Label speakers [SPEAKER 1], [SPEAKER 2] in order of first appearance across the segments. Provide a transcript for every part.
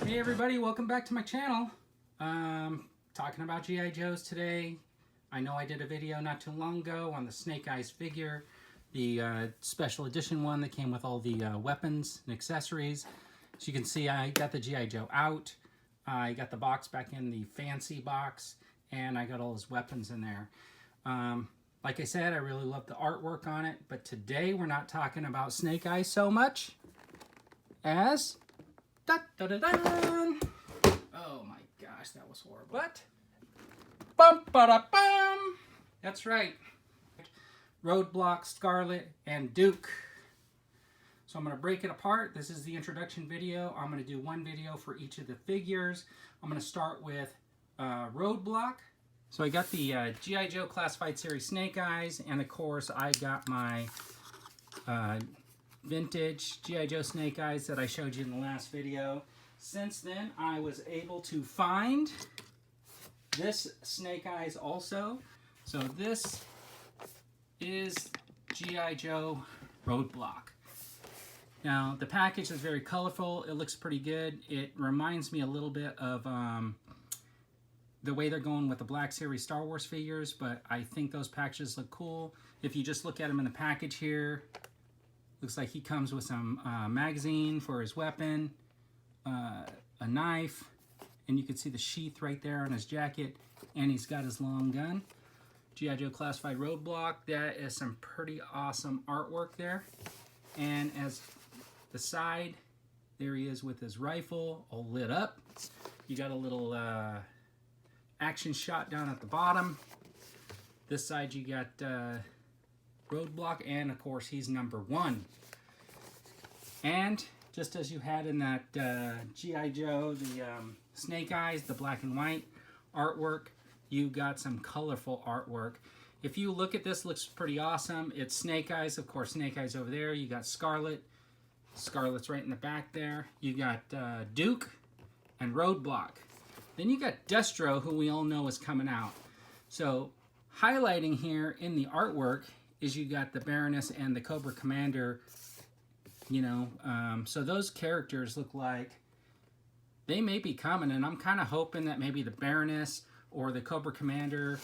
[SPEAKER 1] Hey everybody, welcome back to my channel. Talking about GI Joes today. I know I did a video not too long ago on the Snake Eyes figure, the special edition one that came with all the weapons and accessories. As you can see, I got the GI Joe out. I got the box back in the fancy box, and I got all his weapons in there. Like I said, I really love the artwork on it, but today we're not talking about Snake Eyes so much as... Da, da, da, da. Oh my gosh, that was horrible. What? Bum, ba, da, bum. That's right. Roadblock, Scarlet, and Duke. So I'm going to break it apart. This is the introduction video. I'm going to do one video for each of the figures. I'm going to start with Roadblock. So I got the GI Joe Classified Series Snake Eyes, and of course I got my vintage GI Joe Snake Eyes that I showed you in the last video. Since then, I was able to find this Snake Eyes also. So this is GI Joe Roadblock. Now, the package is very colorful. It looks pretty good. It reminds me a little bit of the way they're going with the Black Series Star Wars figures, but I think those packages look cool. If you just look at them in the package here, looks like he comes with some magazine for his weapon, a knife, and you can see the sheath right there on his jacket, and he's got his long gun. GI Joe Classified Roadblock, that is some pretty awesome artwork there. And as the side, there he is with his rifle all lit up. You got a little action shot down at the bottom. This side you got Roadblock, and of course he's number 1. And just as you had in that GI Joe, the Snake Eyes, the black and white artwork, you got some colorful artwork. If you look at this, looks pretty awesome. It's Snake Eyes, of course. Snake Eyes over there. You got Scarlet. Scarlet's right in the back there. You got Duke and Roadblock. Then you got Destro, who we all know is coming out. So highlighting here in the artwork is you got the Baroness and the Cobra Commander, you know, so those characters look like they may be coming, and I'm kind of hoping that maybe the Baroness or the Cobra Commander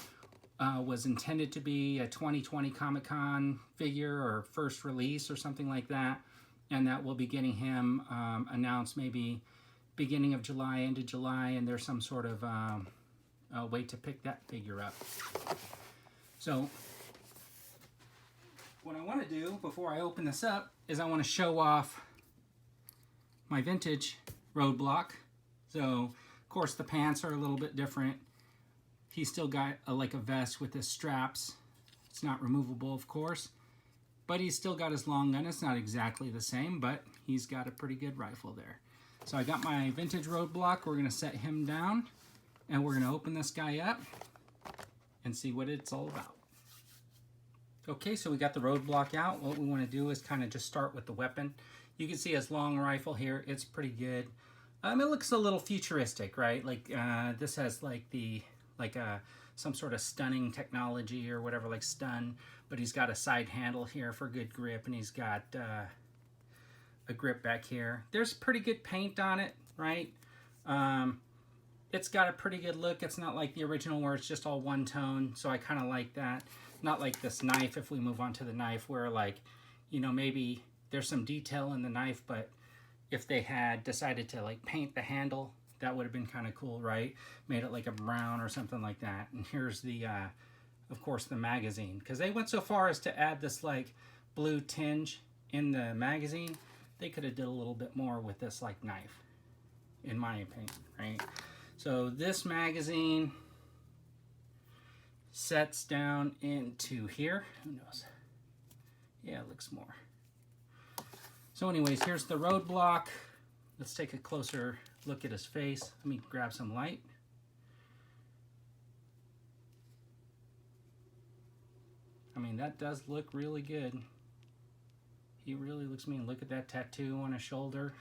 [SPEAKER 1] was intended to be a 2020 Comic-Con figure or first release or something like that, and that we'll be getting him announced maybe beginning of July, end of July, and there's some sort of way to pick that figure up. So what I want to do before I open this up is I want to show off my vintage Roadblock. So, of course, the pants are a little bit different. He's still got like a vest with his straps. It's not removable, of course, but he's still got his long gun. It's not exactly the same, but he's got a pretty good rifle there. So I got my vintage Roadblock. We're going to set him down, and we're going to open this guy up and see what it's all about. Okay, so we got the Roadblock out. What we want to do is kind of just start with the weapon. You can see his long rifle here. It's pretty good. It looks a little futuristic, right? Like this has like some sort of stunning technology or whatever, like stun. But he's got a side handle here for good grip, and he's got a grip back here. There's pretty good paint on it, right? It's got a pretty good look. It's not like the original where it's just all one tone, so I kind of like that. Not like this knife, if we move on to the knife, where like, you know, maybe there's some detail in the knife, but if they had decided to like paint the handle, that would have been kind of cool, right? Made it like a brown or something like that. And here's the, of course, the magazine. Because they went so far as to add this like blue tinge in the magazine. They could have did a little bit more with this like knife, in my opinion, right? So this magazine sets down into here. Who knows? Yeah, it looks more. So anyways, here's the Roadblock. Let's take a closer look at his face. Let me grab some light. I mean, that does look really good. He really looks mean. Look at that tattoo on his shoulder.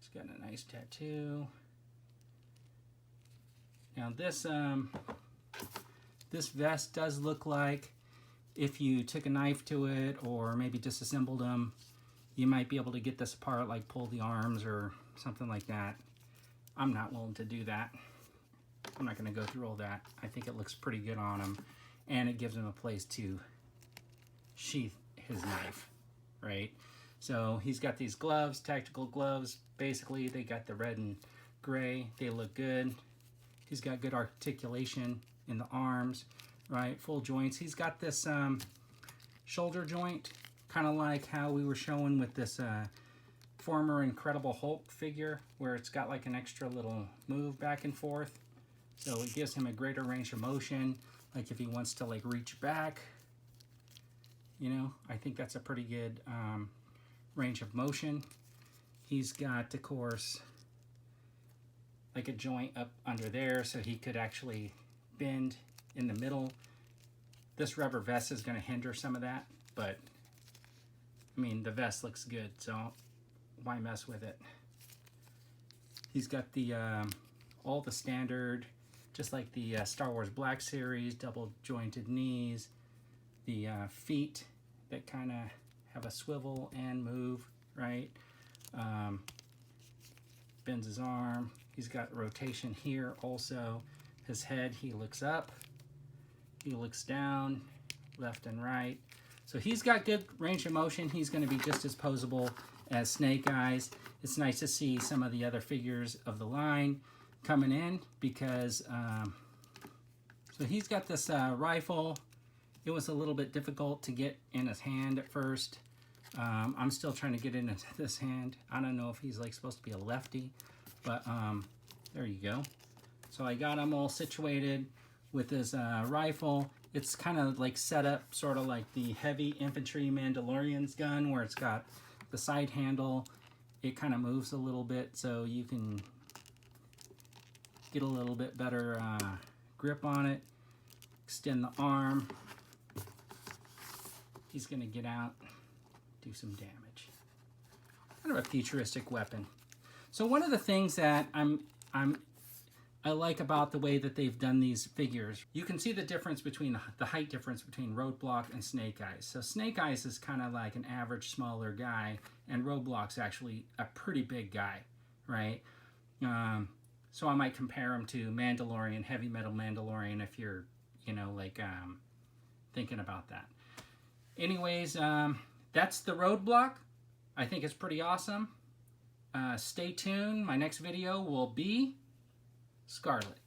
[SPEAKER 1] He's got a nice tattoo. Now this vest does look like if you took a knife to it or maybe disassembled them, You might be able to get this apart, like pull the arms or something like that. I'm not willing to do that. I'm not going to go through all that. I think it looks pretty good on him, and it gives him a place to sheath his knife, right? So he's got these gloves, tactical gloves. Basically, they got the red and gray. They look good. He's got good articulation in the arms, right? Full joints. He's got this shoulder joint, kind of like how we were showing with this former Incredible Hulk figure, where it's got like an extra little move back and forth. So it gives him a greater range of motion, like if he wants to like reach back. You know, I think that's a pretty good range of motion. He's got, of course, like a joint up under there, so he could actually bend in the middle. This rubber vest is going to hinder some of that, but I mean, the vest looks good, so why mess with it? He's got the all the standard, just like the Star Wars Black Series, double jointed knees, the feet that kind of have a swivel and move, right? Bends his arm. He's got rotation here also. His head, he looks up, he looks down, left and right. So he's got good range of motion. He's going to be just as posable as Snake Eyes. It's nice to see some of the other figures of the line coming in because so he's got this rifle. It was a little bit difficult to get in his hand at first. I'm still trying to get into this hand. I don't know if he's like supposed to be a lefty, but there you go. So I got him all situated with his rifle. It's kind of like set up sort of like the heavy infantry Mandalorian's gun, where it's got the side handle. It kind of moves a little bit so you can get a little bit better grip on it. Extend the arm. He's going to get out, do some damage. Kind of a futuristic weapon. So one of the things that I like about the way that they've done these figures, you can see the difference between the height difference between Roadblock and Snake Eyes. So Snake Eyes is kind of like an average smaller guy, and Roadblock's actually a pretty big guy, right? So I might compare him to Mandalorian, Heavy Metal Mandalorian, if you're, you know, like thinking about that. Anyways, that's the Roadblock. I think it's pretty awesome. Stay tuned. My next video will be Scarlet.